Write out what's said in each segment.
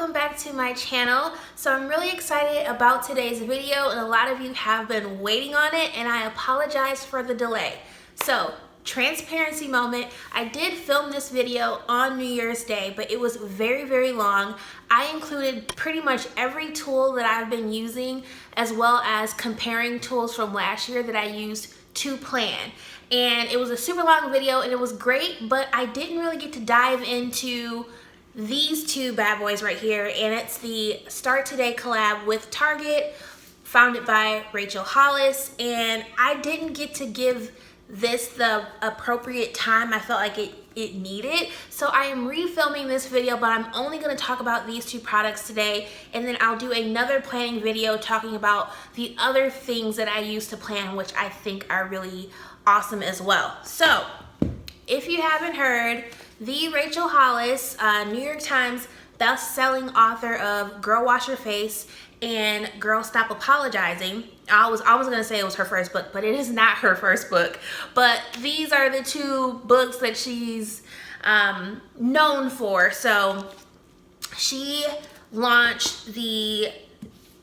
welcome back to my channel. So I'm really excited about today's video, and a lot of you have been waiting on it, and I apologize for the delay. So transparency moment, I did film this video on New Year's Day, but it was very long. I included pretty much every tool that I've been using, as well as comparing tools from last year that I used to plan. And it was a super long video and it was great, but I didn't really get to dive into these two bad boys right here, and it's the Start Today collab with Target, founded by Rachel Hollis, and I didn't get to give this the appropriate time I felt like it needed. So I am refilming this video, but I'm only going to talk about these two products today, and then I'll do another planning video talking about the other things that I use to plan, which I think are really awesome as well. So if you haven't heard, the Rachel Hollis, New York Times best-selling author of Girl Wash Your Face and Girl Stop Apologizing. I was gonna say it was her first book, but it is not her first book. But these are the two books that she's known for. So she launched the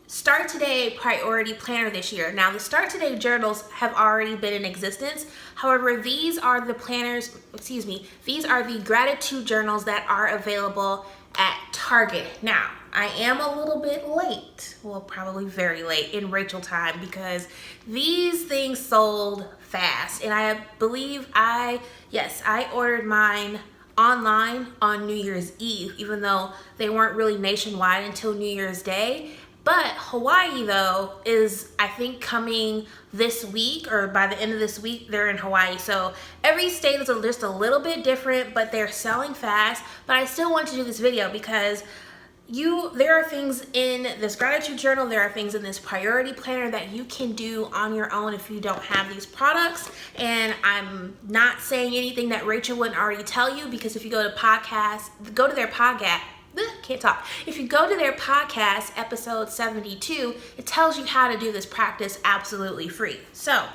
Start Today Priority Planner this year. Now, the Start Today journals have already been in existence. However, these are the planners, these are the gratitude journals that are available at Target. Now, I am a little bit late, well, probably very late in Rachel time, because these things sold fast. And I believe I ordered mine online on New Year's Eve, even though they weren't really nationwide until New Year's Day. But Hawaii, though, is, I think, coming this week, or by the end of this week, they're in Hawaii. So every state is just a little bit different, but they're selling fast. But I still want to do this video because there are things in this gratitude journal, there are things in this priority planner that you can do on your own if you don't have these products. And I'm not saying anything that Rachel wouldn't already tell you, because if you go to their podcast, if you go to their podcast, episode 72, it tells you how to do this practice absolutely free. So,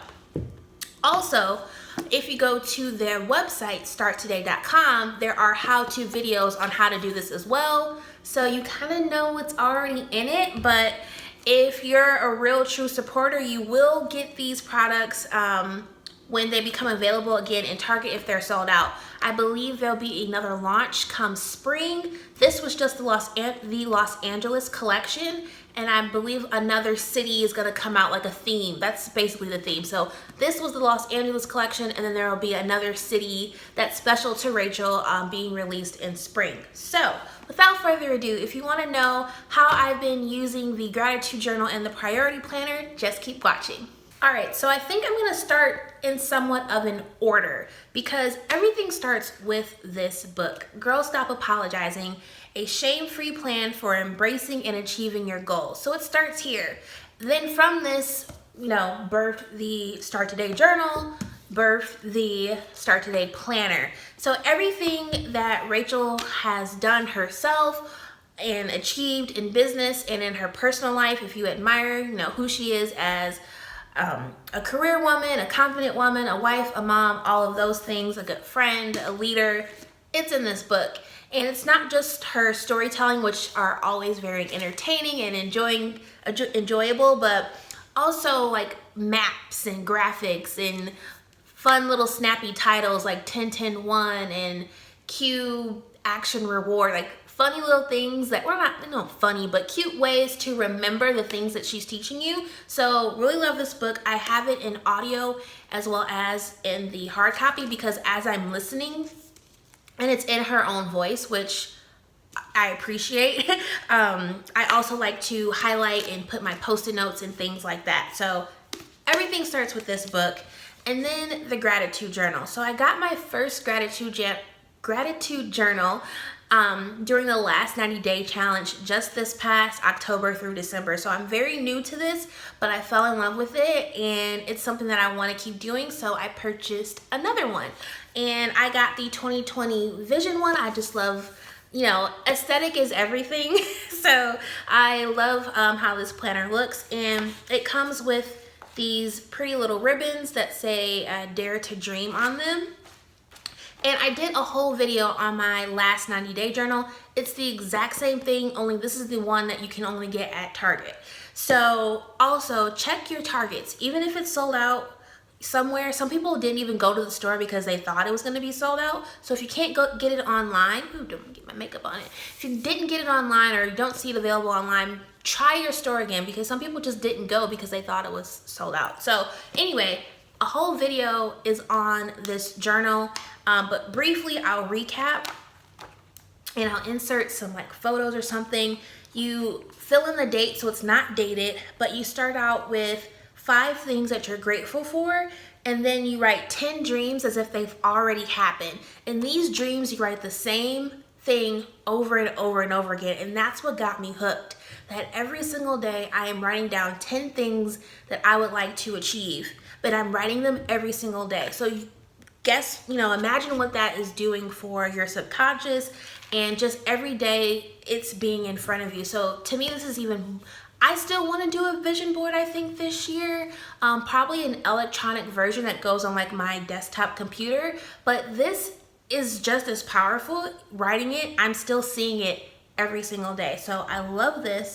also, if you go to their website, starttoday.com, there are how-to videos on how to do this as well. So you kind of know what's already in it, but if you're a real true supporter, you will get these products when they become available again in Target if they're sold out. I believe there'll be another launch come spring. This was just the Los Angeles collection, and I believe another city is gonna come out like a theme. That's basically the theme. So this was the Los Angeles collection, and then there will be another city that's special to Rachel being released in spring. So without further ado, if you wanna know how I've been using the gratitude journal and the priority planner, just keep watching. All right, so I think I'm gonna start in somewhat of an order, because everything starts with this book, Girl Stop Apologizing, a shame-free plan for embracing and achieving your goals. So it starts here. Then from this, birthed the Start Today journal, birthed the Start Today planner. So everything that Rachel has done herself and achieved in business and in her personal life, if you admire, who she is as a career woman, a confident woman, a wife, a mom, all of those things, a good friend, a leader, it's in this book. And it's not just her storytelling, which are always very entertaining and enjoyable, but also like maps and graphics and fun little snappy titles like 10-10-1 and Q Action Reward, like funny little things that were not funny, but cute ways to remember the things that she's teaching you. So really love this book. I have it in audio as well as in the hard copy, because as I'm listening, and it's in her own voice, which I appreciate. I also like to highlight and put my Post-it notes and things like that. So everything starts with this book. And then the gratitude journal. So I got my first gratitude journal during the last 90-day challenge just this past October through December. So I'm very new to this, but I fell in love with it, and it's something that I want to keep doing, so I purchased another one. And I got the 2020 Vision one. I just love, aesthetic is everything. So I love how this planner looks, and it comes with these pretty little ribbons that say Dare to Dream on them. And I did a whole video on my last 90-day journal. it's the exact same thing, only this is the one that you can only get at Target. So also check your Targets. Even if it's sold out somewhere, some people didn't even go to the store because they thought it was going to be sold out. So if you can't go get it online, don't get my makeup on it. If you didn't get it online or you don't see it available online, try your store again, because some people just didn't go because they thought it was sold out. So anyway, a whole video is on this journal, but briefly I'll recap and I'll insert some like photos or something. You fill in the date so it's not dated, but you start out with 5 things that you're grateful for, and then you write 10 dreams as if they've already happened. In these dreams, you write the same thing over and over and over again, and that's what got me hooked. That every single day I am writing down 10 things that I would like to achieve, but I'm writing them every single day. So imagine what that is doing for your subconscious, and just every day it's being in front of you. So to me, this is even, I still want to do a vision board, I think, this year. Probably an electronic version that goes on like my desktop computer, but this is just as powerful. Writing it, I'm still seeing it every single day. So I love this.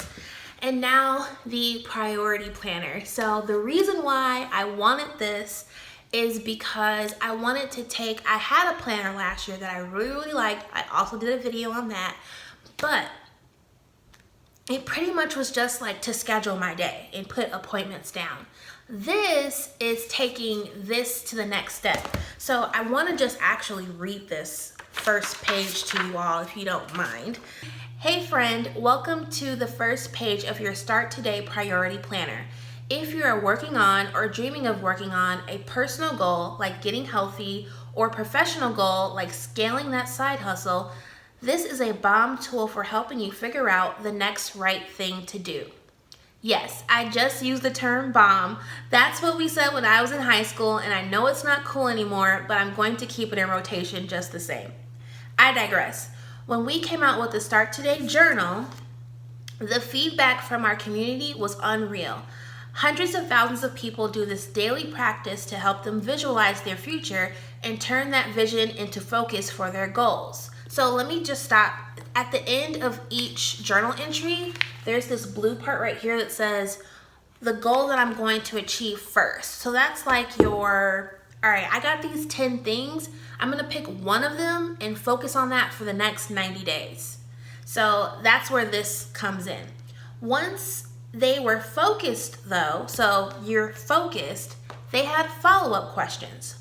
And now the priority planner. So the reason why I wanted this is because I wanted to I had a planner last year that I really liked. I also did a video on that, but it pretty much was just like to schedule my day and put appointments down. This is taking this to the next step. So I want to just actually read this first page to you all, if you don't mind. Hey friend, welcome to the first page of your Start Today Priority Planner. If you are working on or dreaming of working on a personal goal like getting healthy, or a professional goal like scaling that side hustle, this is a bomb tool for helping you figure out the next right thing to do. Yes, I just used the term bomb. That's what we said when I was in high school, and I know it's not cool anymore, but I'm going to keep it in rotation just the same. I digress. When we came out with the Start Today journal, the feedback from our community was unreal. Hundreds of thousands of people do this daily practice to help them visualize their future and turn that vision into focus for their goals. So let me just stop. At the end of each journal entry, there's this blue part right here that says the goal that I'm going to achieve first. So that's like all right, I got these 10 things. I'm going to pick one of them and focus on that for the next 90 days. So that's where this comes in. Once they were focused though, so you're focused, they had follow-up questions.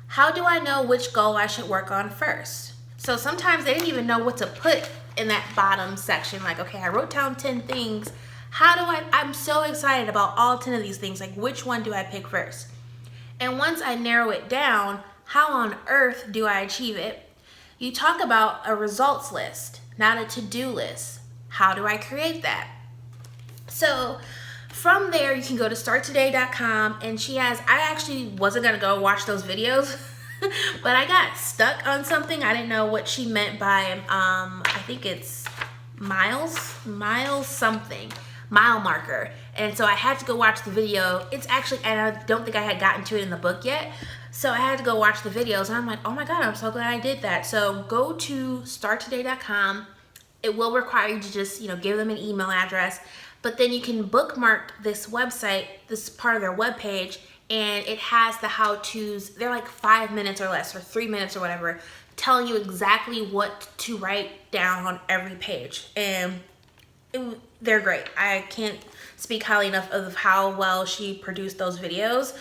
How do I know which goal I should work on first? So sometimes they didn't even know what to put in that bottom section. Like, okay, I wrote down 10 things. I'm so excited about all 10 of these things. Like, which one do I pick first? And once I narrow it down, how on earth do I achieve it? You talk about a results list, not a to-do list. How do I create that? So from there, you can go to starttoday.com, and I actually wasn't going to go watch those videos, but I got stuck on something. I didn't know what she meant by, I think it's mile marker. And so I had to go watch the video. It's actually, and I don't think I had gotten to it in the book yet. So I had to go watch the videos, and I'm like, oh my God, I'm so glad I did that. So go to starttoday.com. It will require you to just, give them an email address. But then you can bookmark this website, this part of their webpage, and it has the how-tos. They're like 5 minutes or less, or 3 minutes or whatever, telling you exactly what to write down on every page. And they're great. I can't speak highly enough of how well she produced those videos.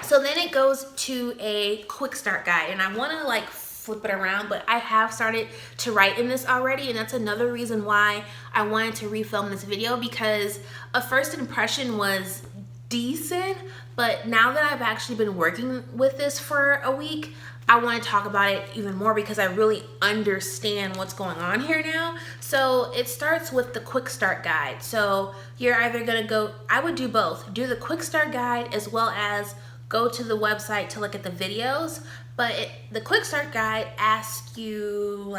So then it goes to a quick start guide, and I want to flip it around, but I have started to write in this already, and that's another reason why I wanted to refilm this video, because a first impression was decent, but now that I've actually been working with this for a week, I want to talk about it even more because I really understand what's going on here now. So it starts with the quick start guide. So you're either going to I would do both, do the quick start guide as well as go to the website to look at the videos. But the quick start guide asks you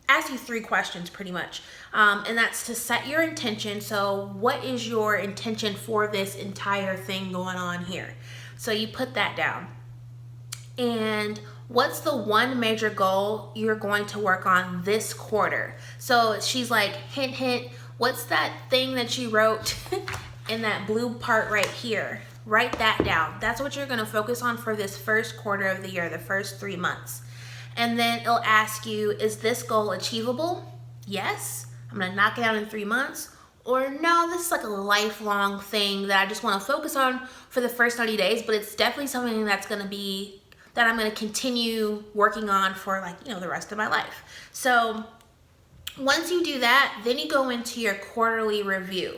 3 questions pretty much. And that's to set your intention. So what is your intention for this entire thing going on here? So you put that down. And what's the one major goal you're going to work on this quarter? So she's like, hint, hint, what's that thing that you wrote in that blue part right here? Write that down. That's what you're gonna focus on for this first quarter of the year, the first 3 months. And then it'll ask you, is this goal achievable? Yes, I'm gonna knock it out in 3 months. Or no, this is like a lifelong thing that I just wanna focus on for the first 90 days, but it's definitely something that's gonna be, that I'm gonna continue working on for like, the rest of my life. So once you do that, then you go into your quarterly review.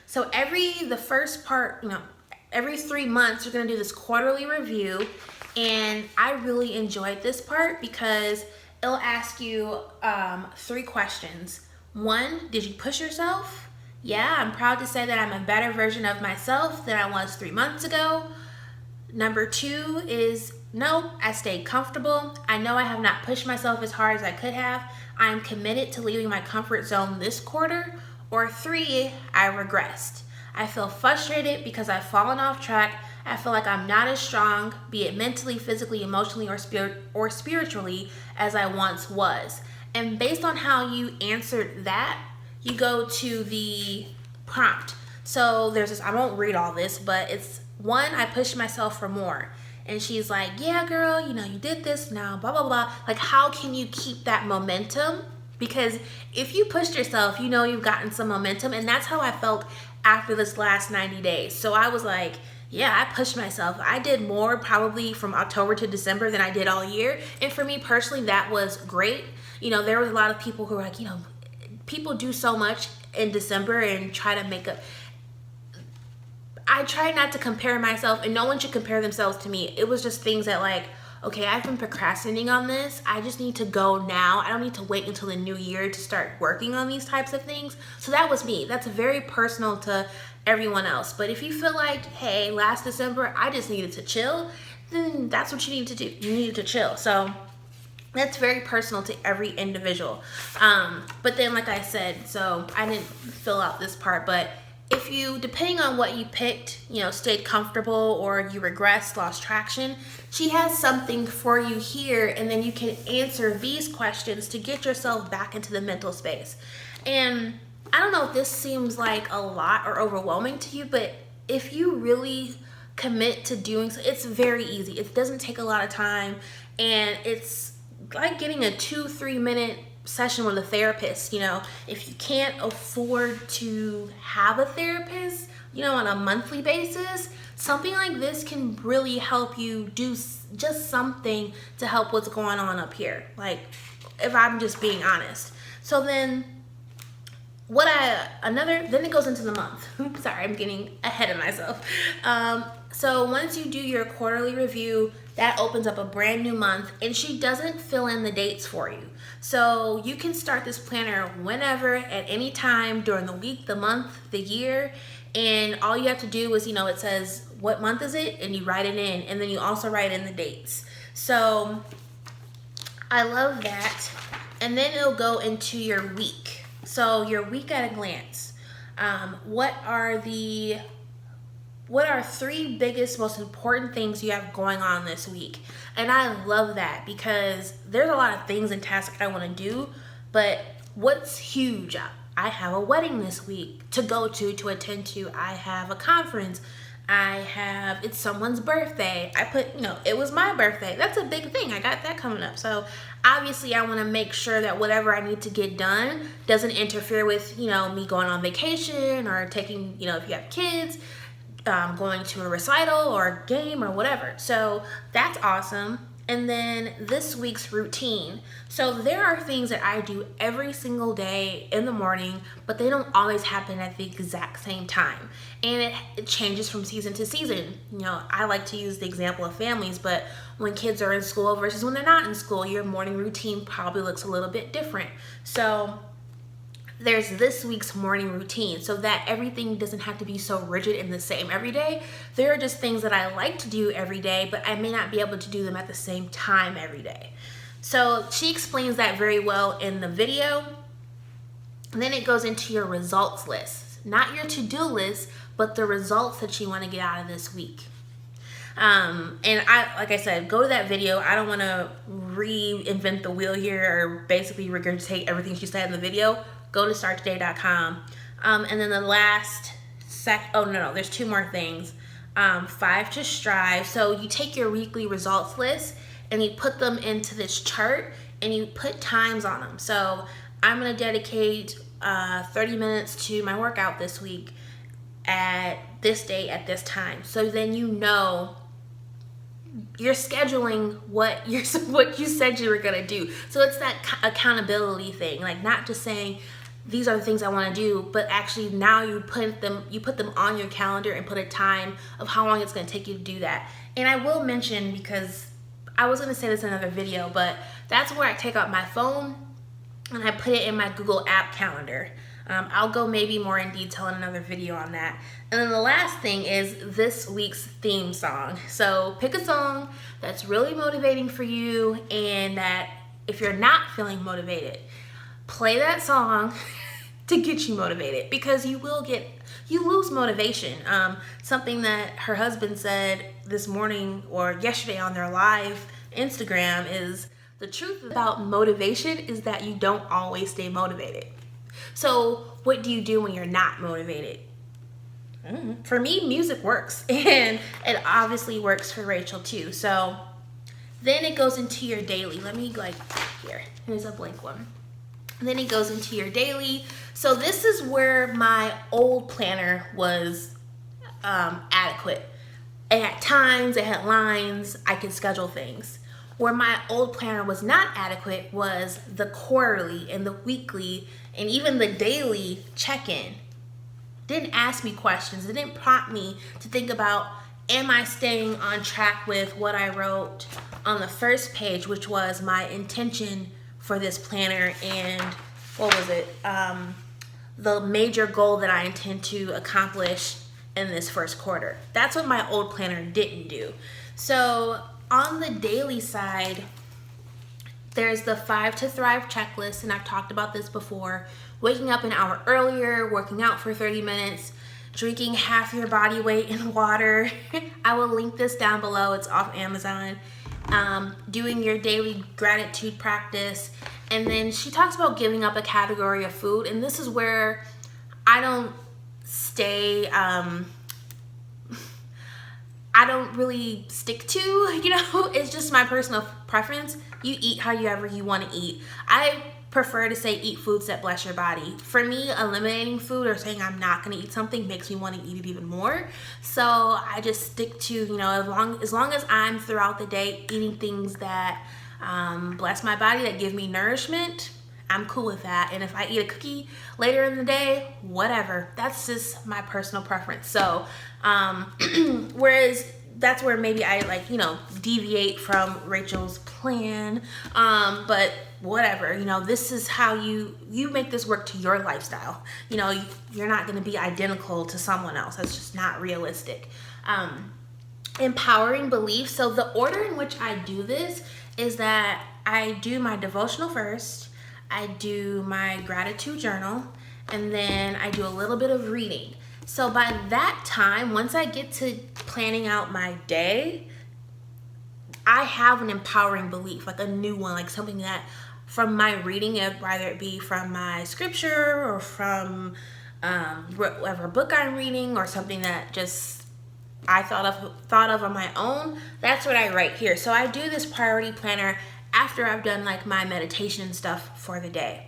So the first part, every 3 months, you're gonna do this quarterly review. And I really enjoyed this part because it'll ask you 3 questions. 1, did you push yourself? Yeah, I'm proud to say that I'm a better version of myself than I was 3 months ago. Number 2 is, no, I stayed comfortable. I know I have not pushed myself as hard as I could have. I am committed to leaving my comfort zone this quarter. Or 3, I regressed. I feel frustrated because I've fallen off track. I feel like I'm not as strong, be it mentally, physically, emotionally, or spiritually, as I once was. And based on how you answered that, you go to the prompt. So there's this, I won't read all this, but it's 1, I pushed myself for more. And she's like, yeah, girl, you did this now, blah, blah, blah. Like, how can you keep that momentum? Because if you pushed yourself, you've gotten some momentum. And that's how I felt after this last 90 days. So I was like, yeah, I pushed myself. I did more probably from October to December than I did all year. And for me personally, that was great. There was a lot of people who were like, people do so much in December and try to make up. I try not to compare myself, and no one should compare themselves to me. It was just things that like, okay, I've been procrastinating on this. I just need to go now. I don't need to wait until the new year to start working on these types of things. So that was me. That's very personal to everyone else. But if you feel like, hey, last December, I just needed to chill, then that's what you need to do. You needed to chill. So that's very personal to every individual. But then, like I said, so I didn't fill out this part, but if you, depending on what you picked, stayed comfortable or you regressed, lost traction, she has something for you here, and then you can answer these questions to get yourself back into the mental space. And I don't know if this seems like a lot or overwhelming to you, but if you really commit to doing so, it's very easy. It doesn't take a lot of time, and it's like getting a 2-3 minute session with a therapist. If you can't afford to have a therapist, on a monthly basis, something like this can really help you do just something to help what's going on up here. Like, if I'm just being honest. So then then it goes into the month. Sorry, I'm getting ahead of myself. So once you do your quarterly review, that opens up a brand new month, and she doesn't fill in the dates for you. So you can start this planner whenever, at any time during the week, the month, the year, and all you have to do is, it says, what month is it? And you write it in, and then you also write in the dates. So I love that. And then it'll go into your week. So your week at a glance. What are 3 biggest, most important things you have going on this week? And I love that because there's a lot of things and tasks I want to do, but what's huge? I have a wedding this week to go to attend to. I have a conference. It's someone's birthday. It was my birthday. That's a big thing. I got that coming up. So obviously I want to make sure that whatever I need to get done doesn't interfere with, me going on vacation or taking, if you have kids, going to a recital or a game or whatever. So that's awesome. And then this week's routine. So there are things that I do every single day in the morning, but they don't always happen at the exact same time. And it changes from season to season. I like to use the example of families, but when kids are in school versus when they're not in school, your morning routine probably looks a little bit different. So there's this week's morning routine, so that everything doesn't have to be so rigid and the same every day. There are just things that I like to do every day, but I may not be able to do them at the same time every day. So she explains that very well in the video. And then it goes into your results list. Not your to-do list, but the results that you want to get out of this week. And like I said, go to that video. I don't want to reinvent the wheel here or basically regurgitate everything she said in the video. Go to starttoday.com. And then the last there's two more things. 5 to strive. So you take your weekly results list and you put them into this chart and you put times on them. So I'm going to dedicate 30 minutes to my workout this week at this date at this time. So then you know you're scheduling what you said you were going to do. So it's that accountability thing, like not just saying these are the things I want to do, but actually now you put them on your calendar and put a time of how long it's going to take you to do that. And I will mention, because I was going to say this in another video, but that's where I take out my phone and I put it in my Google app calendar. I'll go maybe more in detail in another video on that. And then the last thing is this week's theme song. So pick a song that's really motivating for you, and that if you're not feeling motivated, play that song to get you motivated, because you lose motivation. Something that her husband said this morning or yesterday on their live Instagram is the truth about motivation is that you don't always stay motivated. So what do you do when you're not motivated? For me, music works, and it obviously works for Rachel too. So then it goes into your daily. Here's a blank one. And then it goes into your daily. So this is where my old planner was adequate. At times it had lines, I could schedule things. Where my old planner was not adequate was the quarterly and the weekly and even the daily check-in. Didn't ask me questions. It didn't prompt me to think about, am I staying on track with what I wrote on the first page, which was my intention for this planner, and what was it? The major goal that I intend to accomplish in this first quarter. That's what my old planner didn't do. So on the daily side, there's the 5 to Thrive checklist, and I've talked about this before. Waking up an hour earlier, working out for 30 minutes, drinking half your body weight in water. I will link this down below. It's off Amazon. Doing your daily gratitude practice. And then she talks about giving up a category of food, and this is where I don't stay, I don't really stick to, it's just my personal preference. You eat however you want to eat. I prefer to say eat foods that bless your body. For me, eliminating food or saying I'm not going to eat something makes me want to eat it even more. So I just stick to, as long as I'm throughout the day eating things that bless my body, that give me nourishment, I'm cool with that. And if I eat a cookie later in the day, whatever. That's just my personal preference. So, whereas that's where maybe I deviate from Rachel's plan. But whatever, this is how you make this work to your lifestyle. You're not going to be identical to someone else. That's just not realistic. Empowering belief. So the order in which I do this is that I do my devotional first, I do my gratitude journal, and then I do a little bit of reading. So by that time, once I get to planning out my day, I have an empowering belief, like a new one, like something that from my reading, whether it be from my scripture or from whatever book I'm reading or something that just I thought of on my own, that's what I write here. So I do this priority planner after I've done like my meditation and stuff for the day.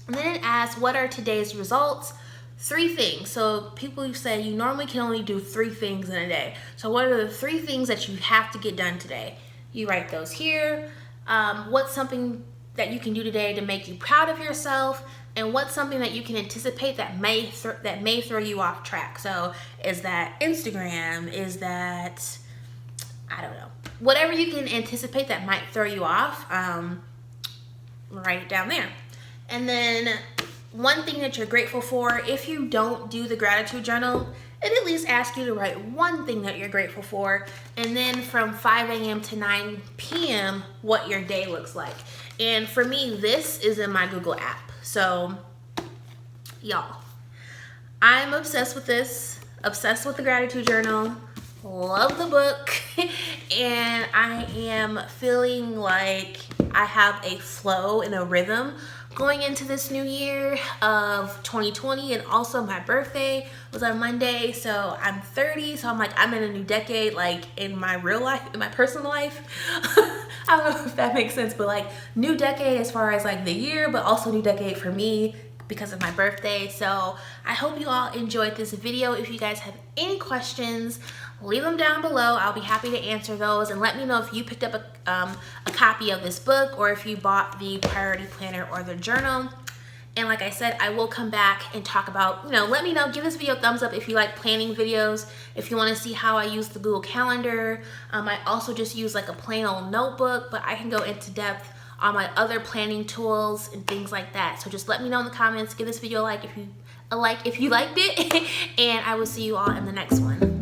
And then it asks, what are today's results? 3 things. So people say you normally can only do 3 things in a day. So what are the 3 things that you have to get done today? You write those here. What's something that you can do today to make you proud of yourself? And what's something that you can anticipate that may throw you off track? So is that Instagram? Is that, I don't know, whatever you can anticipate that might throw you off, write it down there. And then one thing that you're grateful for. If you don't do the gratitude journal, it at least asks you to write one thing that you're grateful for, and then from 5 a.m. to 9 p.m. what your day looks like. And for me, this is in my Google app. So y'all, I'm obsessed with this, obsessed with the gratitude journal, love the book, and I am feeling like I have a flow and a rhythm going into this new year of 2020. And also my birthday was on Monday, so I'm 30, so I'm like, I'm in a new decade, like in my real life, in my personal life. I don't know if that makes sense, but like new decade as far as like the year, but also new decade for me because of my birthday. So I hope you all enjoyed this video. If you guys have any questions, leave them down below. I'll be happy to answer those, and let me know if you picked up a copy of this book, or if you bought the priority planner or the journal. And like I said, I will come back and talk about, let me know, give this video a thumbs up if you like planning videos, if you want to see how I use the Google Calendar. I also just use like a plain old notebook, but I can go into depth on my other planning tools and things like that. So just let me know in the comments, give this video a like if you liked it, and I will see you all in the next one.